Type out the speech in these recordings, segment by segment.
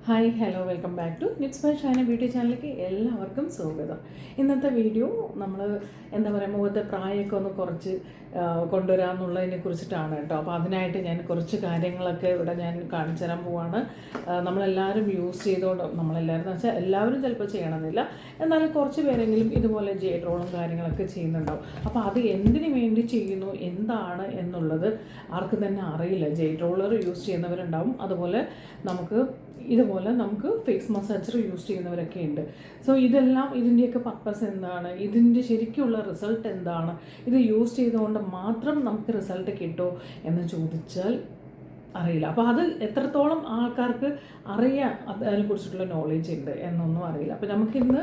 Hi hello welcome back to Nits by Shaina beauty ചാനലിലേക്ക് എല്ലാവർക്കും സ്വാഗതം. ഇന്നത്തെ വീഡിയോ നമ്മൾ എന്താ പറയുക മുഖത്തെ പ്രായമൊക്കെ ഒന്ന് കുറച്ച് കൊണ്ടുവരാമെന്നുള്ളതിനെ കുറിച്ചിട്ടാണ് കേട്ടോ. അപ്പോൾ അതിനായിട്ട് ഞാൻ കുറച്ച് കാര്യങ്ങളൊക്കെ ഇവിടെ ഞാൻ കാണിച്ചു തരാൻ പോവാണ്. നമ്മളെല്ലാവരും യൂസ് ചെയ്തുകൊണ്ട് നമ്മളെല്ലാവരും എന്ന് വെച്ചാൽ എല്ലാവരും ചിലപ്പോൾ ചെയ്യണമെന്നില്ല, എന്നാലും കുറച്ച് പേരെങ്കിലും ഇതുപോലെ ജെയ്ഡ് റോളും കാര്യങ്ങളൊക്കെ ചെയ്യുന്നുണ്ടാവും. അപ്പോൾ അത് എന്തിനു വേണ്ടി ചെയ്യുന്നു എന്താണ് എന്നുള്ളത് ആർക്കും തന്നെ അറിയില്ല. ജെയ്ഡ് റോളർ യൂസ് ചെയ്യുന്നവരുണ്ടാവും, അതുപോലെ നമുക്ക് ഫേസ് മസാജർ യൂസ് ചെയ്യുന്നവരൊക്കെ ഉണ്ട്. സോ ഇതെല്ലാം ഇതിൻ്റെയൊക്കെ പർപ്പസ് എന്താണ്, ഇതിൻ്റെ ശരിക്കുള്ള റിസൾട്ട് എന്താണ്, ഇത് യൂസ് ചെയ്തുകൊണ്ട് മാത്രം നമുക്ക് റിസൾട്ട് കിട്ടുമോ എന്ന് ചോദിച്ചാൽ അറിയില്ല. അപ്പോൾ അത് എത്രത്തോളം ആൾക്കാർക്ക് അറിയാൻ അതിനെക്കുറിച്ചിട്ടുള്ള നോളേജ് ഉണ്ട് എന്നൊന്നും അറിയില്ല. അപ്പോൾ നമുക്കിന്ന്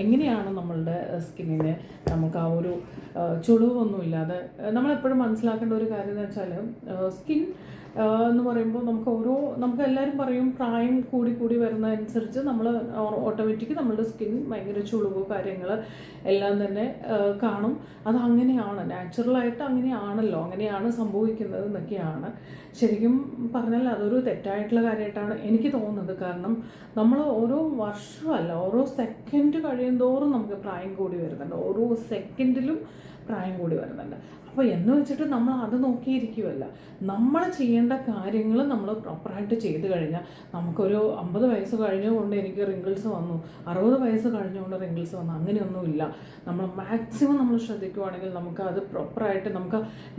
എങ്ങനെയാണ് നമ്മളുടെ സ്കിന്നിന് നമുക്ക് ആ ഒരു ചുളിവൊന്നുമില്ലാതെ നമ്മളെപ്പോഴും മനസ്സിലാക്കേണ്ട ഒരു കാര്യം എന്ന് വെച്ചാൽ സ്കിൻ എന്ന് പറയുമ്പോൾ നമുക്ക് എല്ലാവരും പറയും പ്രായം കൂടി കൂടി വരുന്നതനുസരിച്ച് നമ്മൾ ഓട്ടോമാറ്റിക് നമ്മളുടെ സ്കിൻ ഭയങ്കര ചുളിവ് കാര്യങ്ങൾ എല്ലാം തന്നെ കാണും. അത് അങ്ങനെയാണ്, നാച്ചുറലായിട്ട് അങ്ങനെയാണല്ലോ, അങ്ങനെയാണ് സംഭവിക്കുന്നത് എന്നൊക്കെയാണ്. ശരിക്കും പറഞ്ഞാൽ അതൊരു തെറ്റായിട്ടുള്ള കാര്യമായിട്ടാണ് എനിക്ക് തോന്നുന്നത്. കാരണം നമ്മൾ ഓരോ വർഷമല്ല, ഓരോ സെക്കൻഡ് കഴിയുന്തോറും നമുക്ക് പ്രായം കൂടി വരുന്നുണ്ട്, ഓരോ സെക്കൻഡിലും പ്രായം കൂടി വരുന്നുണ്ട്. അപ്പോൾ എന്ന് വെച്ചിട്ട് നമ്മൾ അത് നോക്കിയിരിക്കുമല്ല, നമ്മൾ ചെയ്യേണ്ട കാര്യങ്ങൾ നമ്മൾ പ്രോപ്പറായിട്ട് ചെയ്ത് കഴിഞ്ഞാൽ നമുക്കൊരു 50 വയസ്സ് കഴിഞ്ഞുകൊണ്ട് എനിക്ക് റിങ്കിൾസ് വന്നു, 60 വയസ്സ് കഴിഞ്ഞുകൊണ്ട് റിങ്കിൾസ് വന്നു, അങ്ങനെയൊന്നുമില്ല. നമ്മൾ മാക്സിമം നമ്മൾ ശ്രദ്ധിക്കുവാണെങ്കിൽ നമുക്ക് അത് പ്രോപ്പറായിട്ട്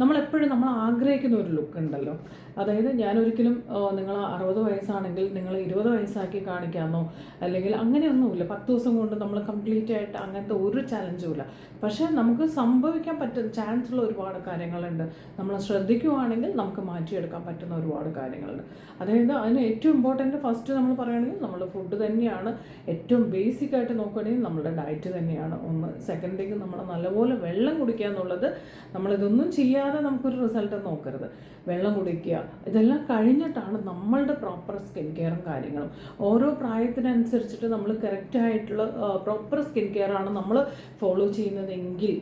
നമ്മളെപ്പോഴും നമ്മൾ ആഗ്രഹിക്കുന്ന ഒരു ലുക്ക് ഉണ്ടല്ലോ. അതായത് ഞാനൊരിക്കലും നിങ്ങൾ 60 വയസ്സാണെങ്കിൽ നിങ്ങൾ 20 വയസ്സാക്കി കാണിക്കാമെന്നോ അല്ലെങ്കിൽ അങ്ങനെയൊന്നുമില്ല. 10 ദിവസം കൊണ്ട് നമ്മൾ കംപ്ലീറ്റ് ആയിട്ട് അങ്ങനത്തെ ഒരു ചാലഞ്ചും ഇല്ല. പക്ഷേ നമുക്ക് സംഭവിക്കാൻ പറ്റുന്ന ചാൻസുള്ള ഒരുപാട് കാര്യങ്ങളുണ്ട്. നമ്മൾ ശ്രദ്ധിക്കുവാണെങ്കിൽ നമുക്ക് മാറ്റിയെടുക്കാൻ പറ്റുന്ന ഒരുപാട് കാര്യങ്ങളുണ്ട്. അതായത് അതിന് ഏറ്റവും ഇമ്പോർട്ടൻറ്റ് ഫസ്റ്റ് നമ്മൾ പറയുകയാണെങ്കിൽ നമ്മുടെ ഫുഡ് തന്നെയാണ്. ഏറ്റവും ബേസിക് ആയിട്ട് നോക്കുകയാണെങ്കിൽ നമ്മുടെ ഡയറ്റ് തന്നെയാണ് ഒന്ന്. സെക്കൻഡിലേക്ക് നമ്മൾ നല്ലപോലെ വെള്ളം കുടിക്കുക എന്നുള്ളത്, നമ്മളിതൊന്നും ചെയ്യാതെ നമുക്കൊരു റിസൾട്ട് നോക്കരുത്. വെള്ളം കുടിക്കുക, ഇതെല്ലാം കഴിഞ്ഞിട്ടാണ് നമ്മളുടെ പ്രോപ്പർ സ്കിൻ കെയറും കാര്യങ്ങളും. ഓരോ പ്രായത്തിനനുസരിച്ചിട്ട് നമ്മൾ കറക്റ്റായിട്ടുള്ള പ്രോപ്പർ സ്കിൻ കെയറാണ് നമ്മൾ ഫോളോ ചെയ്യുന്നതെങ്കിൽ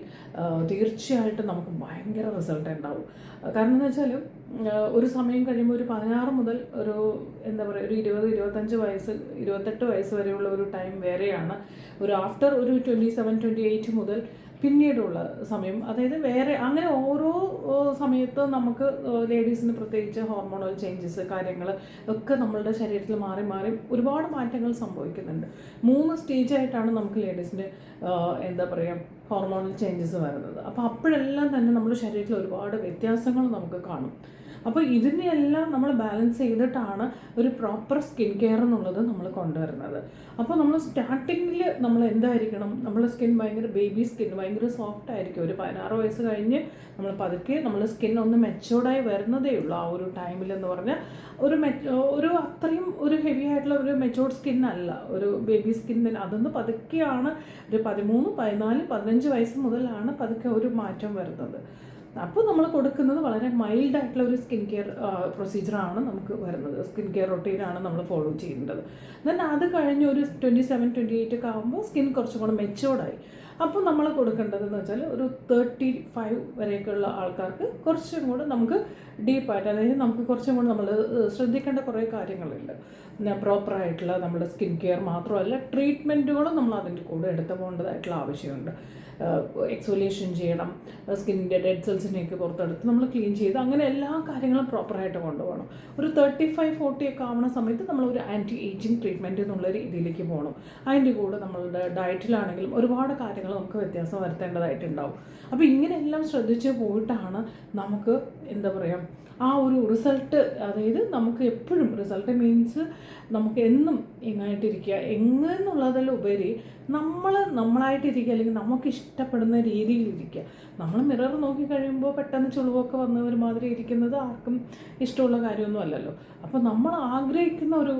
തീർച്ചയായിട്ടും നമുക്ക് ഭയങ്കര റിസൾട്ട് ഉണ്ടാവും. കാരണം എന്ന് വെച്ചാൽ ഒരു സമയം കഴിയുമ്പോൾ ഒരു 16 മുതൽ ഒരു എന്താ പറയുക ഒരു 20-25 വയസ്സ് 28 വയസ്സ് വരെയുള്ള ഒരു ടൈം വേറെയാണ്. ഒരു ആഫ്റ്റർ ഒരു 27-28 മുതൽ പിന്നീടുള്ള സമയം, അതായത് വേറെ അങ്ങനെ ഓരോ സമയത്ത് നമുക്ക് ലേഡീസിന് പ്രത്യേകിച്ച് ഹോർമോണൽ ചേഞ്ചസ് കാര്യങ്ങൾ ഒക്കെ നമ്മളുടെ ശരീരത്തിൽ മാറി മാറി ഒരുപാട് മാറ്റങ്ങൾ സംഭവിക്കുന്നുണ്ട്. 3 സ്റ്റേജായിട്ടാണ് നമുക്ക് ലേഡീസിന് എന്താ പറയുക ഹോർമോണൽ ചേഞ്ചസ് വരുന്നത്. അപ്പോൾ അപ്പോഴെല്ലാം തന്നെ നമ്മുടെ ശരീരത്തിൽ ഒരുപാട് വ്യത്യാസങ്ങൾ നമുക്ക് കാണും. അപ്പോൾ ഇതിനെല്ലാം നമ്മൾ ബാലൻസ് ചെയ്തിട്ടാണ് ഒരു പ്രോപ്പർ സ്കിൻ കെയർ എന്നുള്ളത് നമ്മൾ കൊണ്ടുവരുന്നത്. അപ്പോൾ നമ്മൾ സ്റ്റാർട്ടിങ്ങിൽ നമ്മൾ എന്തായിരിക്കണം, നമ്മുടെ സ്കിൻ ഭയങ്കര ബേബി സ്കിൻ ഭയങ്കര സോഫ്റ്റ് ആയിരിക്കും. ഒരു 16 വയസ്സ് കഴിഞ്ഞ് നമ്മൾ പതുക്കെ നമ്മുടെ സ്കിൻ ഒന്ന് മെച്ചോർഡായി വരുന്നതേ ഉള്ളൂ. ആ ഒരു ടൈമിലെന്ന് പറഞ്ഞാൽ ഒരു അത്രയും ഒരു ഹെവി ആയിട്ടുള്ള ഒരു മെച്ചോർഡ് സ്കിൻ അല്ല, ഒരു ബേബി സ്കിൻ. അതൊന്ന് പതുക്കെയാണ് ഒരു 13, 14, 15 വയസ്സ് മുതലാണ് പതുക്കെ ഒരു മാറ്റം വരുന്നത്. അപ്പോൾ നമ്മൾ കൊടുക്കുന്നത് വളരെ മൈൽഡായിട്ടുള്ള ഒരു സ്കിൻ കെയർ പ്രൊസീജിയറാണ് നമുക്ക് വരുന്നത്. സ്കിൻ കെയർ റൊട്ടീനാണ് നമ്മൾ ഫോളോ ചെയ്യേണ്ടത്. ദെൻ അത് കഴിഞ്ഞ് ഒരു 27-28 ഒക്കെ ആകുമ്പോൾ സ്കിൻ കുറച്ചും കൂടെ മെച്ചോർഡായി. അപ്പോൾ നമ്മൾ കൊടുക്കേണ്ടതെന്ന് വെച്ചാൽ ഒരു 35 വരെയൊക്കെയുള്ള ആൾക്കാർക്ക് കുറച്ചും കൂടെ നമുക്ക് ഡീപ്പായിട്ട്, അതായത് നമുക്ക് കുറച്ചും കൂടെ നമ്മൾ ശ്രദ്ധിക്കേണ്ട കുറേ കാര്യങ്ങളുണ്ട്. പ്രോപ്പറായിട്ടുള്ള നമ്മുടെ സ്കിൻ കെയർ മാത്രമല്ല, ട്രീറ്റ്മെൻറ്റുകളും നമ്മൾ അതിൻ്റെ കൂടെ എടുത്തു പോകേണ്ടതായിട്ടുള്ള ആവശ്യമുണ്ട്. എക്സ്ഫോലിയേഷൻ ചെയ്യണം, സ്കിന്നിൻ്റെ ഡെഡ് സെൽസിനെയൊക്കെ പുറത്തെടുത്ത് നമ്മൾ ക്ലീൻ ചെയ്ത് അങ്ങനെ എല്ലാ കാര്യങ്ങളും പ്രോപ്പറായിട്ട് കൊണ്ടുപോകണം. ഒരു 35-40 ഒക്കെ ആവുന്ന സമയത്ത് നമ്മളൊരു ആൻറ്റി ഏജിങ് ട്രീറ്റ്മെൻറ്റ് എന്നുള്ള രീതിയിലേക്ക് പോകണം. അതിൻ്റെ കൂടെ നമ്മളുടെ ഡയറ്റിലാണെങ്കിലും ഒരുപാട് കാര്യങ്ങൾ നമുക്ക് വ്യത്യാസം വരുത്തേണ്ടതായിട്ടുണ്ടാവും. അപ്പോൾ ഇങ്ങനെയെല്ലാം ശ്രദ്ധിച്ച് പോയിട്ടാണ് നമുക്ക് എന്താ പറയുക ആ ഒരു റിസൾട്ട്, അതായത് നമുക്ക് എപ്പോഴും റിസൾട്ട് മീൻസ് നമുക്ക് എന്നും എങ്ങായിട്ടിരിക്കുക എന്നുള്ളതിലുപരി നമ്മളായിട്ടിരിക്കുക, അല്ലെങ്കിൽ നമുക്ക് ഇഷ്ടപ്പെടുന്ന രീതിയിലിരിക്കുക. നമ്മൾ മിറർ നോക്കി കഴിയുമ്പോൾ പെട്ടെന്ന് ചുളിവൊക്കെ വന്ന് ഒരുമാതിരി ഇരിക്കുന്നത് ആർക്കും ഇഷ്ടമുള്ള കാര്യമൊന്നും അല്ലല്ലോ. അപ്പോൾ നമ്മൾ ആഗ്രഹിക്കുന്ന ഒരു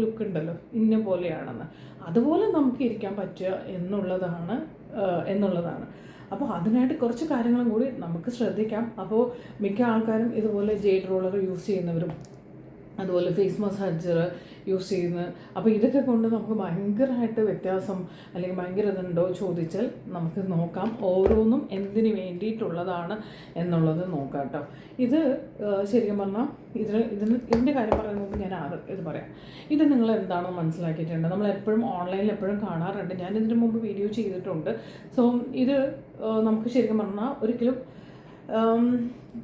ലുക്ക് ഉണ്ടല്ലോ ഇന്ന പോലെയാണെന്ന്, അതുപോലെ നമുക്ക് ഇരിക്കാൻ പറ്റുക എന്നുള്ളതാണ്. അപ്പോൾ അതിനായിട്ട് കുറച്ച് കാര്യങ്ങളും കൂടി നമുക്ക് ശ്രദ്ധിക്കാം. അപ്പോൾ മിക്ക ആൾക്കാരും ഇതുപോലെ ജെയ്ഡ് റോളർ യൂസ് ചെയ്യുന്നവരും അതുപോലെ ഫേസ് മസാജർ യൂസ് ചെയ്യുന്നത്. അപ്പോൾ ഇതൊക്കെ കൊണ്ട് നമുക്ക് ഭയങ്കരമായിട്ട് വ്യത്യാസം അല്ലെങ്കിൽ ഭയങ്കര ഇതുണ്ടോ ചോദിച്ചാൽ നമുക്ക് നോക്കാം. ഓരോന്നും എന്തിനു വേണ്ടിയിട്ടുള്ളതാണ് എന്നുള്ളത് നോക്കാം കേട്ടോ. ഇത് ശരിക്കും പറഞ്ഞാൽ ഇതിൻ്റെ കാര്യം പറയുന്നത് ഞാൻ ഇത് പറയാം. ഇത് നിങ്ങൾ എന്താണെന്ന് മനസ്സിലാക്കിയിട്ടുണ്ട്. നമ്മളെപ്പോഴും ഓൺലൈനിൽ എപ്പോഴും കാണാറുണ്ട്. ഞാൻ ഇതിന് മുമ്പ് വീഡിയോ ചെയ്തിട്ടുണ്ട്. സോ ഇത് നമുക്ക് ശരിക്കും പറഞ്ഞാൽ ഒരിക്കലും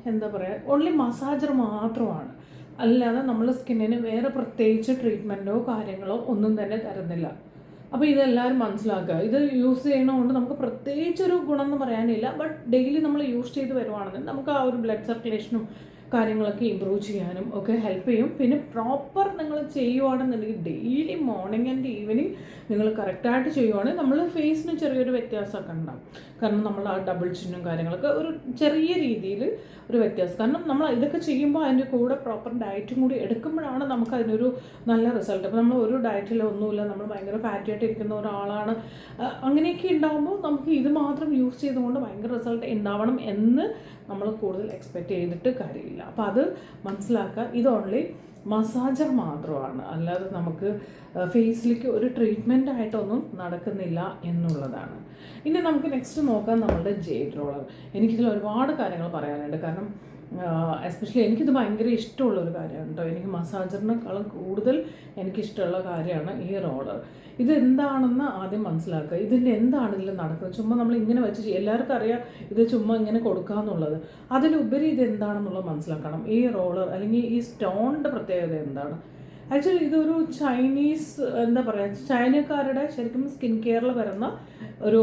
എന്താ പറയുക, ഓൺലി മസാജർ മാത്രമാണ്, അല്ലാതെ നമ്മൾ സ്കിന്നിന് വേറെ പ്രത്യേകിച്ച് ട്രീറ്റ്മെൻറ്റോ കാര്യങ്ങളോ ഒന്നും തന്നെ തരുന്നില്ല. അപ്പോൾ ഇതെല്ലാവരും മനസ്സിലാക്കുക. ഇത് യൂസ് ചെയ്യണതുകൊണ്ട് നമുക്ക് പ്രത്യേകിച്ചൊരു ഗുണം എന്ന് പറയാനില്ല. ബട്ട് ഡെയിലി നമ്മൾ യൂസ് ചെയ്ത് വരുവാണെന്നുണ്ടെങ്കിൽ നമുക്ക് ആ ഒരു ബ്ലഡ് സർക്കുലേഷനും കാര്യങ്ങളൊക്കെ ഇമ്പ്രൂവ് ചെയ്യാനും ഒക്കെ ഹെൽപ്പ് ചെയ്യും. പിന്നെ പ്രോപ്പർ നിങ്ങൾ ചെയ്യുവാണെന്നുണ്ടെങ്കിൽ ഡെയിലി മോർണിംഗ് ആൻഡ് ഈവനിങ് നിങ്ങൾ കറക്റ്റായിട്ട് ചെയ്യുവാണെങ്കിൽ നമ്മൾ ഫേസിന് ചെറിയൊരു വ്യത്യാസമൊക്കെ ഉണ്ടാകും. കാരണം നമ്മൾ ആ ഡബിൾ ചിന്നും കാര്യങ്ങളൊക്കെ ഒരു ചെറിയ രീതിയിൽ ഒരു വ്യത്യാസം. കാരണം നമ്മൾ ഇതൊക്കെ ചെയ്യുമ്പോൾ അതിൻ്റെ കൂടെ പ്രോപ്പർ ഡയറ്റും കൂടി എടുക്കുമ്പോഴാണ് നമുക്ക് അതിനൊരു നല്ല റിസൾട്ട്. അപ്പോൾ നമ്മൾ ഒരു ഡയറ്റിലൊന്നുമില്ല, നമ്മൾ ഭയങ്കര ഫാറ്റി ആയിട്ട് ഇരിക്കുന്ന ഒരാളാണ്, അങ്ങനെയൊക്കെ ഉണ്ടാകുമ്പോൾ നമുക്ക് ഇത് മാത്രം യൂസ് ചെയ്തുകൊണ്ട് ഭയങ്കര റിസൾട്ട് ഉണ്ടാവണം എന്ന് നമ്മൾ കൂടുതൽ എക്സ്പെക്റ്റ് ചെയ്തിട്ട് കാര്യമില്ല. അപ്പോൾ അത് മനസ്സിലാക്കുക. ഇത് ഓൺലി മസാജർ മാത്രമാണ്, അല്ലാതെ നമുക്ക് ഫേസിലേക്ക് ഒരു ട്രീറ്റ്മെൻ്റ് ആയിട്ടൊന്നും നടക്കുന്നില്ല എന്നുള്ളതാണ്. ഇനി നമുക്ക് നെക്സ്റ്റ് നോക്കാം നമ്മളുടെ ജെയ്ഡ് റോളർ. എനിക്കിതിൽ ഒരുപാട് കാര്യങ്ങൾ പറയാനുണ്ട്. കാരണം എസ്പെഷ്യലി എനിക്കിത് ഭയങ്കര ഇഷ്ടമുള്ളൊരു കാര്യമാണ് കേട്ടോ. എനിക്ക് മസാജറിനേക്കാളും കൂടുതൽ എനിക്കിഷ്ടമുള്ള കാര്യമാണ് ഈ റോളർ. ഇതെന്താണെന്ന് ആദ്യം മനസ്സിലാക്കുക. ഇതിൻ്റെ എന്താണ് ഇതിൽ നടക്കുന്നത്? ചുമ്മാ നമ്മൾ ഇങ്ങനെ വെച്ച് എല്ലാവർക്കും അറിയാം ഇത് ചുമ്മാ ഇങ്ങനെ കൊടുക്കാമെന്നുള്ളത്. അതിലുപരി ഇതെന്താണെന്നുള്ളത് മനസ്സിലാക്കണം. ഈ റോളർ അല്ലെങ്കിൽ ഈ സ്റ്റോണിൻ്റെ പ്രത്യേകത എന്താണ്? ആക്ച്വലി ഇതൊരു ചൈനീസ് എന്താ പറയുക, ചൈനക്കാരുടെ ശരിക്കും സ്കിൻ കെയറിൽ വരുന്ന ഒരു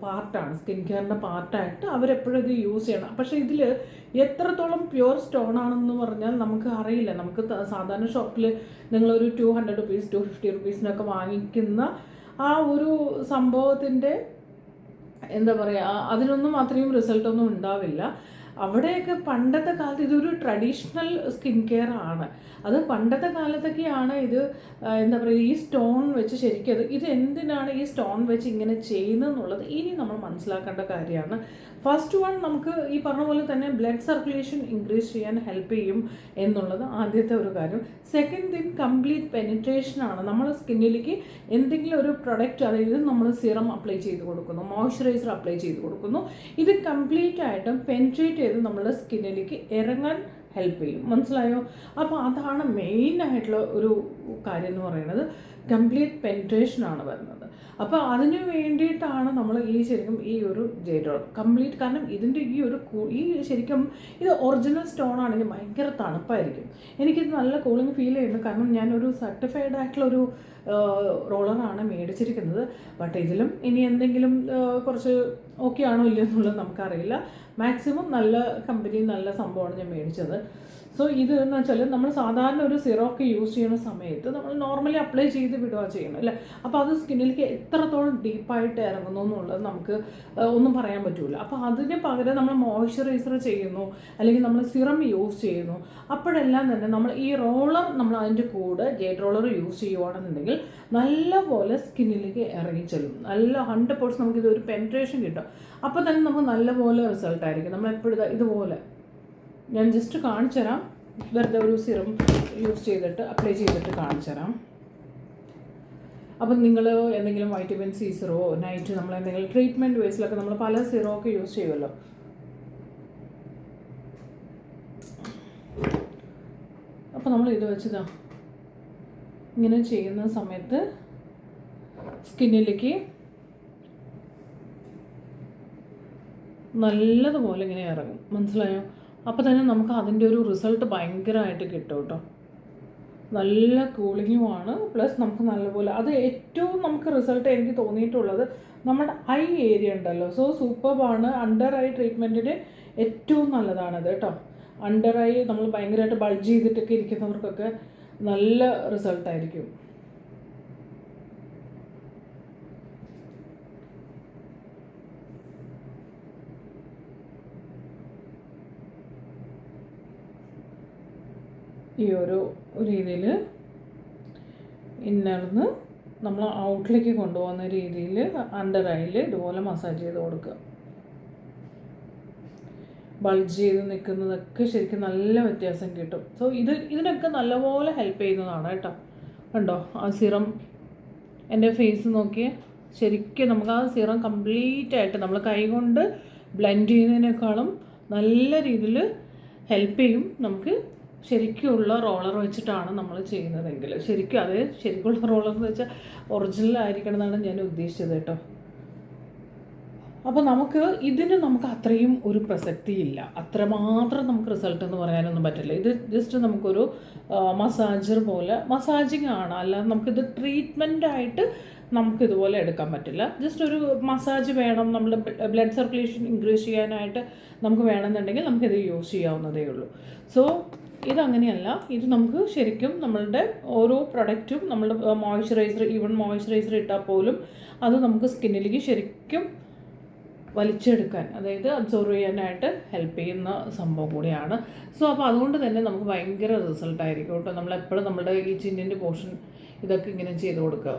പാർട്ടാണ്, സ്കിൻ കെയറിൻ്റെ പാർട്ടായിട്ട് അവരെപ്പോഴും ഇത് യൂസ് ചെയ്യണം. പക്ഷേ ഇതിൽ എത്രത്തോളം പ്യുവർ സ്റ്റോൺ ആണെന്ന് പറഞ്ഞാൽ നമുക്ക് അറിയില്ല. നമുക്ക് സാധാരണ ഷോപ്പിൽ നിങ്ങളൊരു 200 റുപ്പീസ് 250 റുപ്പീസിനൊക്കെ വാങ്ങിക്കുന്ന ആ ഒരു സംഭവത്തിൻ്റെ എന്താ പറയുക, അതിനൊന്നും അത്രയും റിസൾട്ടൊന്നും ഉണ്ടാവില്ല. അവിടെയൊക്കെ പണ്ടത്തെ കാലത്ത് ഇതൊരു ട്രഡീഷണൽ സ്കിൻ കെയർ ആണ്. അത് പണ്ടത്തെ കാലത്തൊക്കെയാണ് ഇത് എന്താ പറയുക, ഈ സ്റ്റോൺ വെച്ച് ശരിക്കും ഇത് എന്തിനാണ് ഈ സ്റ്റോൺ വെച്ച് ഇങ്ങനെ ചെയ്യുന്നതെന്നുള്ളത് ഇനി നമ്മൾ മനസ്സിലാക്കേണ്ട കാര്യമാണ്. ഫസ്റ്റ് വൺ, നമുക്ക് ഈ പറഞ്ഞ പോലെ തന്നെ ബ്ലഡ് സർക്കുലേഷൻ ഇൻക്രീസ് ചെയ്യാൻ ഹെൽപ്പ് ചെയ്യും എന്നുള്ളത് ആദ്യത്തെ ഒരു കാര്യം. സെക്കൻഡ് തിങ്, കംപ്ലീറ്റ് പെനിട്രേഷനാണ്. നമ്മൾ സ്കിന്നിലേക്ക് എന്തെങ്കിലും ഒരു പ്രൊഡക്റ്റ്, അതായത് നമ്മൾ സിറം അപ്ലൈ ചെയ്ത് കൊടുക്കുന്നു, മോയ്സ്ചറൈസർ അപ്ലൈ ചെയ്ത് കൊടുക്കുന്നു, ഇത് കംപ്ലീറ്റ് ആയിട്ടും പെനിട്രേറ്റ് ചെയ്ത് നമ്മുടെ സ്കിന്നിലേക്ക് ഇറങ്ങാൻ ഹെൽപ്പ് ചെയ്യും. മനസ്സിലായോ? അപ്പോൾ അതാണ് മെയിനായിട്ടുള്ള ഒരു കാര്യം എന്ന് പറയുന്നത്. കംപ്ലീറ്റ് പെനിട്രേഷനാണ് വരുന്നത്. അപ്പോൾ അതിന് വേണ്ടിയിട്ടാണ് നമ്മൾ ശരിക്കും ഈ ഒരു ജെയ്ഡ് റോളർ കംപ്ലീറ്റ്. കാരണം ഇതിൻ്റെ ഈ ശരിക്കും ഇത് ഒറിജിനൽ സ്റ്റോൺ ആണെങ്കിൽ ഭയങ്കര തണുപ്പായിരിക്കും. എനിക്കിത് നല്ല കൂളിംഗ് ഫീൽ ചെയ്യുന്നു. കാരണം ഞാനൊരു സർട്ടിഫൈഡ് ആയിട്ടുള്ളൊരു റോളറാണ് മേടിച്ചിരിക്കുന്നത്. ബട്ട് ഇതിലും ഇനി എന്തെങ്കിലും കുറച്ച് ഓക്കെ ആണോ ഇല്ലയോ എന്നുള്ളത് നമുക്കറിയില്ല. മാക്സിമം നല്ല കമ്പനി, നല്ല സംഭവമാണ് ഞാൻ മേടിച്ചത്. സോ ഇത് എന്ന് വെച്ചാൽ നമ്മൾ സാധാരണ ഒരു സിറോക്ക് യൂസ് ചെയ്യുന്ന സമയത്ത് നമ്മൾ നോർമലി അപ്ലൈ ചെയ്ത് വിടുക ചെയ്യണം അല്ലേ. അപ്പോൾ അത് സ്കിന്നിലേക്ക് എത്രത്തോളം ഡീപ്പായിട്ട് ഇറങ്ങുന്നു എന്നുള്ളത് നമുക്ക് ഒന്നും പറയാൻ പറ്റില്ല. അപ്പോൾ അതിന് പകരം നമ്മൾ മോയ്സ്ചറൈസർ ചെയ്യുന്നു അല്ലെങ്കിൽ നമ്മൾ സിറം യൂസ് ചെയ്യുന്നു, അപ്പോഴെല്ലാം തന്നെ നമ്മൾ ഈ റോളർ നമ്മൾ അതിൻ്റെ കൂടെ ജെയ്ഡ് റോളർ യൂസ് ചെയ്യുകയാണെന്നുണ്ടെങ്കിൽ നല്ലപോലെ സ്കിന്നിലേക്ക് ഇറങ്ങിച്ചെല്ലും. നല്ല 100% നമുക്കിത് ഒരു പെനിട്രേഷൻ കിട്ടും. അപ്പോൾ തന്നെ നമുക്ക് നല്ലപോലെ റിസൾട്ടായിരിക്കും. നമ്മളെപ്പോഴും ഇതുപോലെ ഞാൻ ജസ്റ്റ് കാണിച്ചു തരാം. വെറുതെ ഒരു സിറം യൂസ് ചെയ്തിട്ട് അപ്ലൈ ചെയ്തിട്ട് കാണിച്ചു തരാം. അപ്പം നിങ്ങൾ എന്തെങ്കിലും വൈറ്റമിൻ സി സിറോ നൈറ്റ് നമ്മൾ എന്തെങ്കിലും ട്രീറ്റ്മെൻറ്റ് ബേസിലൊക്കെ നമ്മൾ പല സിറോ ഒക്കെ യൂസ് ചെയ്യുമല്ലോ. അപ്പോൾ നമ്മൾ ഇത് വെച്ചതാ ഇങ്ങനെ ചെയ്യുന്ന സമയത്ത് സ്കിന്നിലേക്ക് നല്ലതുപോലെ ഇങ്ങനെ ഇറങ്ങും. മനസ്സിലായോ? അപ്പോൾ തന്നെ നമുക്ക് അതിൻ്റെ ഒരു റിസൾട്ട് ഭയങ്കരമായിട്ട് കിട്ടും കേട്ടോ. നല്ല കൂളിങ്ങുമാണ്, പ്ലസ് നമുക്ക് നല്ലപോലെ അത് ഏറ്റവും നമുക്ക് റിസൾട്ട് എനിക്ക് തോന്നിയിട്ടുള്ളത് നമ്മുടെ ഐ ഏരിയ ഉണ്ടല്ലോ. സോ സൂപ്പർബാണ്. അണ്ടർ ഐ ട്രീറ്റ്മെൻറ്റിന് ഏറ്റവും നല്ലതാണത് കേട്ടോ. അണ്ടർ ഐ നമ്മൾ ഭയങ്കരമായിട്ട് ബൾജ് ചെയ്തിട്ടൊക്കെ ഇരിക്കുന്നവർക്കൊക്കെ നല്ല റിസൾട്ടായിരിക്കും. ഈ ഒരു രീതിയിൽ ഇന്നർന്ന് നമ്മൾ ഔട്ടിലേക്ക് കൊണ്ടുപോകുന്ന രീതിയിൽ അണ്ടർ ഐയിൽ ഇതുപോലെ മസാജ് ചെയ്ത് കൊടുക്കുക. ബൾജ് ചെയ്ത് നിൽക്കുന്നതൊക്കെ ശരിക്കും നല്ല വ്യത്യാസം കിട്ടും. സോ ഇതിനൊക്കെ നല്ലപോലെ ഹെൽപ്പ് ചെയ്യുന്നതാണ് കേട്ടോ. കണ്ടോ ആ സിറം എൻ്റെ ഫേസ് നോക്കിയേ, ശരിക്കും നമുക്ക് ആ സിറം കംപ്ലീറ്റ് ആയിട്ട് നമ്മൾ കൈ കൊണ്ട് ബ്ലെൻഡ് ചെയ്യുന്നതിനേക്കാളും നല്ല രീതിയിൽ ഹെൽപ്പ് ചെയ്യും. നമുക്ക് ശരിക്കുമുള്ള റോളർ വെച്ചിട്ടാണ് നമ്മൾ ചെയ്യുന്നതെങ്കിൽ ശരിക്കുള്ള റോളർ എന്ന് വെച്ചാൽ ഒറിജിനൽ ആയിരിക്കണം എന്നാണ് ഞാൻ ഉദ്ദേശിച്ചത് കേട്ടോ. അപ്പോൾ നമുക്ക് അത്രയും ഒരു പ്രസക്തിയില്ല, അത്രമാത്രം നമുക്ക് റിസൾട്ട് എന്ന് പറയാനൊന്നും പറ്റില്ല. ഇത് ജസ്റ്റ് നമുക്കൊരു മസാജർ പോലെ മസാജിങ് ആണ്, അല്ലാതെ നമുക്കിത് ട്രീറ്റ്മെൻറ്റായിട്ട് നമുക്കിതുപോലെ എടുക്കാൻ പറ്റില്ല. ജസ്റ്റ് ഒരു മസാജ് വേണം, നമ്മുടെ ബ്ലഡ് സർക്കുലേഷൻ ഇൻക്രീസ് ചെയ്യാനായിട്ട് നമുക്ക് വേണമെന്നുണ്ടെങ്കിൽ നമുക്കിത് യൂസ് ചെയ്യാവുന്നതേ ഉള്ളൂ. സോ ഇതങ്ങനെയല്ല, ഇത് നമുക്ക് ശരിക്കും നമ്മളുടെ ഓരോ പ്രൊഡക്റ്റും നമ്മളുടെ മോയ്സ്ചറൈസർ ഇട്ടാൽ പോലും അത് നമുക്ക് സ്കിന്നിലേക്ക് ശരിക്കും വലിച്ചെടുക്കാൻ, അതായത് അബ്സോർവ് ചെയ്യാനായിട്ട് ഹെൽപ്പ് ചെയ്യുന്ന സംഭവം കൂടിയാണ്. സോ അപ്പോൾ അതുകൊണ്ട് തന്നെ നമുക്ക് ഭയങ്കര റിസൾട്ടായിരിക്കും കേട്ടോ. നമ്മളെപ്പോഴും നമ്മുടെ ഈ ചിന്നിൻ്റെ പോർഷൻ ഇതൊക്കെ ഇങ്ങനെ ചെയ്ത് കൊടുക്കുക.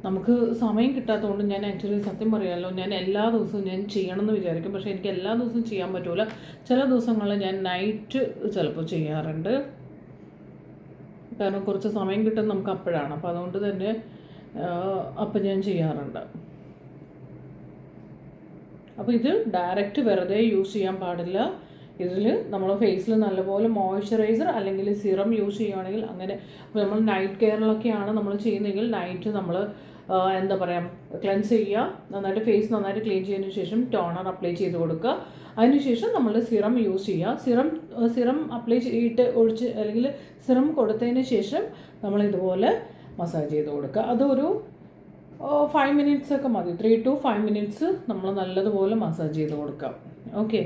നമുക്ക് സമയം കിട്ടാത്തതുകൊണ്ട് ഞാൻ ആക്ച്വലി സത്യം പറയാമല്ലോ, ഞാൻ എല്ലാ ദിവസവും ഞാൻ ചെയ്യണമെന്ന് വിചാരിക്കും, പക്ഷേ എനിക്ക് എല്ലാ ദിവസവും ചെയ്യാൻ പറ്റില്ല. ചില ദിവസങ്ങളിൽ ഞാൻ നൈറ്റ് ചിലപ്പോൾ ചെയ്യാറുണ്ട്, കാരണം കുറച്ച് സമയം കിട്ടുന്നത് നമുക്ക് അപ്പോഴാണ്. അപ്പോൾ അതുകൊണ്ട് തന്നെ അപ്പം ഞാൻ ചെയ്യാറുണ്ട്. അപ്പോൾ ഇത് ഡയറക്റ്റ് വെറുതെ യൂസ് ചെയ്യാൻ പാടില്ല. ഇതിൽ നമ്മൾ ഫേസിൽ നല്ലപോലെ മോയ്സ്ചറൈസർ അല്ലെങ്കിൽ സിറം യൂസ് ചെയ്യുകയാണെങ്കിൽ അങ്ങനെ. അപ്പോൾ നമ്മൾ നൈറ്റ് കെയറിലൊക്കെയാണ് നമ്മൾ ചെയ്യുന്നതെങ്കിൽ നൈറ്റ് നമ്മൾ എന്താ പറയുക, ക്ലെൻസ് ചെയ്യുക, നന്നായിട്ട് ഫേസ് നന്നായിട്ട് ക്ലീൻ ചെയ്തതിന് ശേഷം ടോണർ അപ്ലൈ ചെയ്ത് കൊടുക്കുക. അതിനുശേഷം നമ്മൾ സിറം യൂസ് ചെയ്യുക. സിറം അപ്ലൈ ചെയ്തിട്ട് അല്ലെങ്കിൽ സിറം കൊടുത്തതിന് ശേഷം നമ്മൾ ഇതുപോലെ മസാജ് ചെയ്ത് കൊടുക്കുക. അതൊരു 5 minutes ഒക്കെ മതി, 3 to 5 minutes നമ്മൾ നല്ലതുപോലെ മസാജ് ചെയ്ത് കൊടുക്കാം. ഓക്കെ,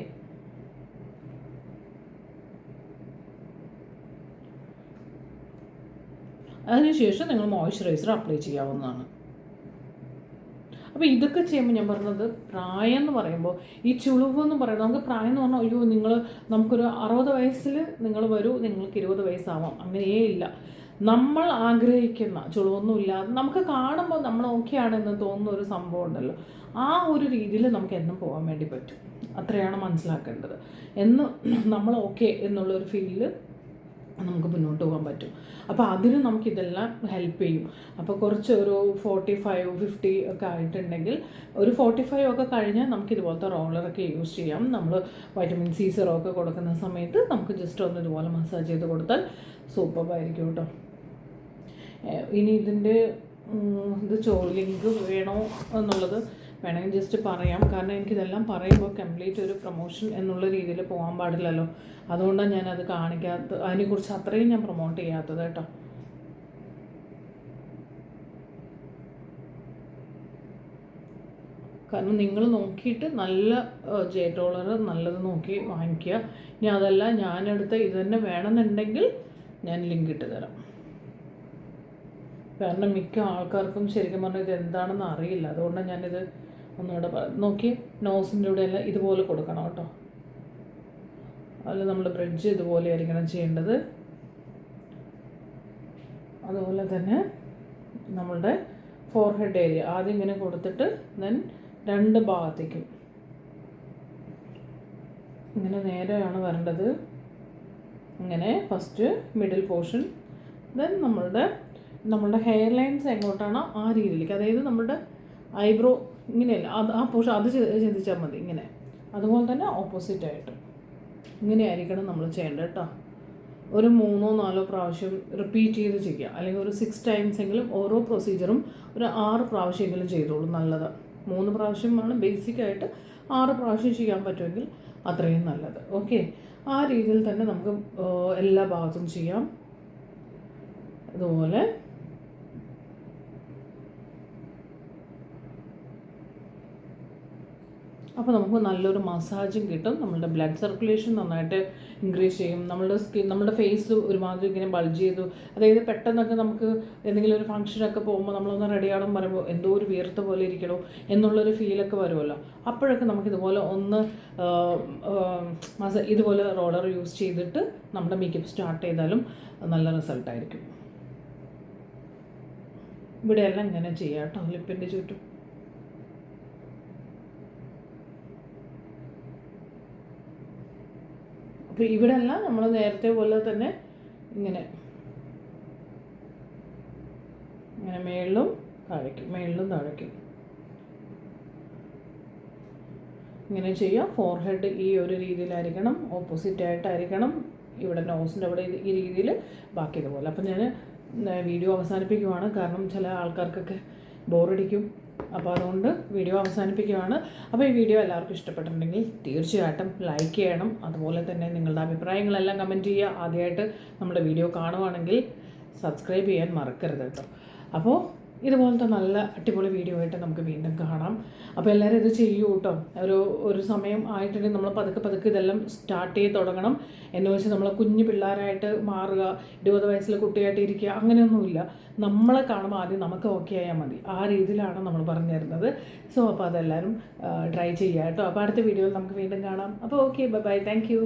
അതിനുശേഷം നിങ്ങൾ മോയ്സ്ചറൈസർ അപ്ലൈ ചെയ്യാവുന്നതാണ്. അപ്പോൾ ഇതൊക്കെ ചെയ്യുമ്പോൾ ഞാൻ പറഞ്ഞത്, പ്രായം എന്ന് പറയുമ്പോൾ ഈ ചുളിവ് എന്ന് പറയുന്നത്, നമുക്ക് പ്രായം എന്ന് പറഞ്ഞാൽ അയ്യോ നമുക്കൊരു 60 വയസ്സിൽ നിങ്ങൾ വരൂ, നിങ്ങൾക്ക് 20 വയസ്സാവാം, അങ്ങനെയേ ഇല്ല. നമ്മൾ ആഗ്രഹിക്കുന്ന ചുളിവൊന്നുമില്ലാതെ നമുക്ക് കാണുമ്പോൾ നമ്മൾ ഓക്കെ ആണെന്ന് തോന്നുന്ന ഒരു സംഭവം ഉണ്ടല്ലോ, ആ ഒരു രീതിയിൽ നമുക്ക് എന്നും പോകാൻ വേണ്ടി പറ്റും. അത്രയാണ് മനസ്സിലാക്കേണ്ടത്. നമ്മൾ ഓക്കെ എന്നുള്ളൊരു ഫീലിൽ നമുക്ക് മുന്നോട്ട് പോകാൻ പറ്റും. അപ്പോൾ അതിന് നമുക്കിതെല്ലാം ഹെൽപ്പ് ചെയ്യും. അപ്പോൾ കുറച്ച് ഒരു 45-50 ഒക്കെ ആയിട്ടുണ്ടെങ്കിൽ, ഒരു 45 ഒക്കെ കഴിഞ്ഞാൽ നമുക്കിതുപോലത്തെ റോളറൊക്കെ യൂസ് ചെയ്യാം. നമ്മൾ വൈറ്റമിൻ സി സിറമൊക്കെ കൊടുക്കുന്ന സമയത്ത് നമുക്ക് ജസ്റ്റ് ഒന്ന് ഇതുപോലെ മസാജ് ചെയ്ത് കൊടുത്താൽ സൂപ്പറായിരിക്കും കേട്ടോ. ഇനി ഇതിൻ്റെ ലിങ്ക് വേണോ എന്നുള്ളത് വേണമെങ്കിൽ ജസ്റ്റ് പറയാം, കാരണം എനിക്കിതെല്ലാം പറയുമ്പോൾ കംപ്ലീറ്റ് ഒരു പ്രൊമോഷൻ എന്നുള്ള രീതിയിൽ പോകാൻ പാടില്ലല്ലോ. അതുകൊണ്ടാണ് ഞാനത് അതിനെക്കുറിച്ച് അത്രയും ഞാൻ പ്രൊമോട്ട് ചെയ്യാത്തത് കേട്ടോ. കാരണം നിങ്ങൾ നോക്കിയിട്ട് നല്ല ജെറ്റ് റോളർ നല്ലത് നോക്കി വാങ്ങിക്കുക. ഇനി അതല്ല ഞാനെടുത്ത ഇത് തന്നെ വേണമെന്നുണ്ടെങ്കിൽ ഞാൻ ലിങ്ക് ഇട്ട് തരാം. കാരണം മിക്ക ആൾക്കാർക്കും ശരിക്കും പറഞ്ഞാൽ ഇത് എന്താണെന്ന് അറിയില്ല. അതുകൊണ്ടാണ് ഞാനിത് ഒന്നുകൂടെ നോക്കി. നോസിൻ്റെ കൂടെ എല്ലാം ഇതുപോലെ കൊടുക്കണം കേട്ടോ. അതിൽ നമ്മൾ ബ്രിഡ്ജ് ഇതുപോലെ ആയിരിക്കണം ചെയ്യേണ്ടത്. അതുപോലെ തന്നെ നമ്മളുടെ ഫോർഹെഡ് ഏരിയ ആദ്യം ഇങ്ങനെ കൊടുത്തിട്ട് ദെൻ 2 ഭാഗത്തേക്കും ഇങ്ങനെ നേരെയാണ് വരേണ്ടത്. ഇങ്ങനെ ഫസ്റ്റ് മിഡിൽ പോർഷൻ, ദെൻ നമ്മളുടെ ഹെയർ ലൈൻസ് എങ്ങോട്ടാണോ ആ രീതിയിലേക്ക്, അതായത് നമ്മുടെ ഐബ്രോ ഇങ്ങനെയല്ല, ആ പോർഷൻ അത് ചിന്തിച്ചാൽ മതി. ഇങ്ങനെ അതുപോലെ തന്നെ ഓപ്പോസിറ്റായിട്ട് ഇങ്ങനെ ആയിരിക്കണം നമ്മൾ ചെയ്യേണ്ടത് കേട്ടോ. ഒരു 3-4 പ്രാവശ്യം റിപ്പീറ്റ് ചെയ്ത് ചെയ്യുക, അല്ലെങ്കിൽ ഒരു 6 times എങ്കിലും ഓരോ പ്രൊസീജിയറും ഒരു 6 പ്രാവശ്യമെങ്കിലും ചെയ്തോളൂ. നല്ലത് 3 പ്രാവശ്യമാണ് ബേസിക്കായിട്ട്, 6 പ്രാവശ്യം ചെയ്യാൻ പറ്റുമെങ്കിൽ അത്രയും നല്ലത്. ഓക്കെ, ആ രീതിയിൽ തന്നെ നമുക്ക് എല്ലാ ഭാഗത്തും ചെയ്യാം. അതുപോലെ അപ്പോൾ നമുക്ക് നല്ലൊരു മസാജും കിട്ടും. നമ്മളുടെ ബ്ലഡ് സർക്കുലേഷൻ നന്നായിട്ട് ഇൻക്രീസ് ചെയ്യും. നമ്മുടെ ഫേസ് ഒരുമാതിരി ഇങ്ങനെ ബൾജ് ചെയ്തു, അതായത് പെട്ടെന്നൊക്കെ നമുക്ക് എന്തെങ്കിലും ഒരു ഫംഗ്ഷനൊക്കെ പോകുമ്പോൾ നമ്മളൊന്ന് റെഡിയാണെന്ന് പറയുമ്പോൾ എന്തോ ഒരു വീർത്ത പോലെ ഇരിക്കണോ എന്നുള്ളൊരു ഫീലൊക്കെ വരുമല്ലോ. അപ്പോഴൊക്കെ നമുക്കിതുപോലെ ഇതുപോലെ റോളർ യൂസ് ചെയ്തിട്ട് നമ്മുടെ മേക്കപ്പ് സ്റ്റാർട്ട് ചെയ്താലും നല്ല റിസൾട്ടായിരിക്കും. ഇവിടെയെല്ലാം ഇങ്ങനെ ചെയ്യാം കേട്ടോ, ലിപ്പിൻ്റെ ചുറ്റും. അപ്പോൾ ഇവിടെയെല്ലാം നമ്മൾ നേരത്തെ പോലെ തന്നെ ഇങ്ങനെ ഇങ്ങനെ മേളിലും താഴേക്കും ഇങ്ങനെ ചെയ്യാം. ഫോർഹെഡ് ഈ ഒരു രീതിയിലായിരിക്കണം, ഓപ്പോസിറ്റായിട്ടായിരിക്കണം. ഇവിടെ നോസിൻ്റെ അവിടെ ഈ രീതിയിൽ, ബാക്കി ഇതുപോലെ. അപ്പം ഞാൻ വീഡിയോ അവസാനിപ്പിക്കുവാണ്, കാരണം ചില ആൾക്കാർക്കൊക്കെ ബോറടിക്കും. അപ്പോൾ അതുകൊണ്ട് വീഡിയോ അവസാനിപ്പിക്കുകയാണ്. അപ്പോൾ ഈ വീഡിയോ എല്ലാവർക്കും ഇഷ്ടപ്പെട്ടിട്ടുണ്ടെങ്കിൽ തീർച്ചയായിട്ടും ലൈക്ക് ചെയ്യണം. അതുപോലെ തന്നെ നിങ്ങളുടെ അഭിപ്രായങ്ങളെല്ലാം കമൻറ്റ് ചെയ്യുക. ആദ്യമായിട്ട് നമ്മുടെ വീഡിയോ കാണുവാണെങ്കിൽ സബ്സ്ക്രൈബ് ചെയ്യാൻ മറക്കരുത് കേട്ടോ. അപ്പോൾ ഇതുപോലത്തെ നല്ല അടിപൊളി വീഡിയോ ആയിട്ട് നമുക്ക് വീണ്ടും കാണാം. അപ്പോൾ എല്ലാവരും ഇത് ചെയ്യൂ കേട്ടോ. ഒരു സമയം ആയിട്ടുണ്ടെങ്കിൽ നമ്മൾ പതുക്കെ ഇതെല്ലാം സ്റ്റാർട്ട് ചെയ്ത് തുടങ്ങണം. എന്ന് വെച്ച് നമ്മൾ കുഞ്ഞു പിള്ളേരായിട്ട് മാറുക, 20 വയസ്സിലെ കുട്ടിയായിട്ട് ഇരിക്കുക, അങ്ങനെയൊന്നുമില്ല. നമ്മളെ കാണുമ്പോൾ ആദ്യം നമുക്ക് ഓക്കെ ആയാൽ മതി. ആ രീതിയിലാണ് നമ്മൾ പറഞ്ഞു തരുന്നത്. സോ അപ്പോൾ അതെല്ലാവരും ട്രൈ ചെയ്യുക കേട്ടോ. അപ്പോൾ അടുത്ത വീഡിയോയിൽ നമുക്ക് വീണ്ടും കാണാം. അപ്പോൾ ഓക്കെ, ബൈ, താങ്ക് യു.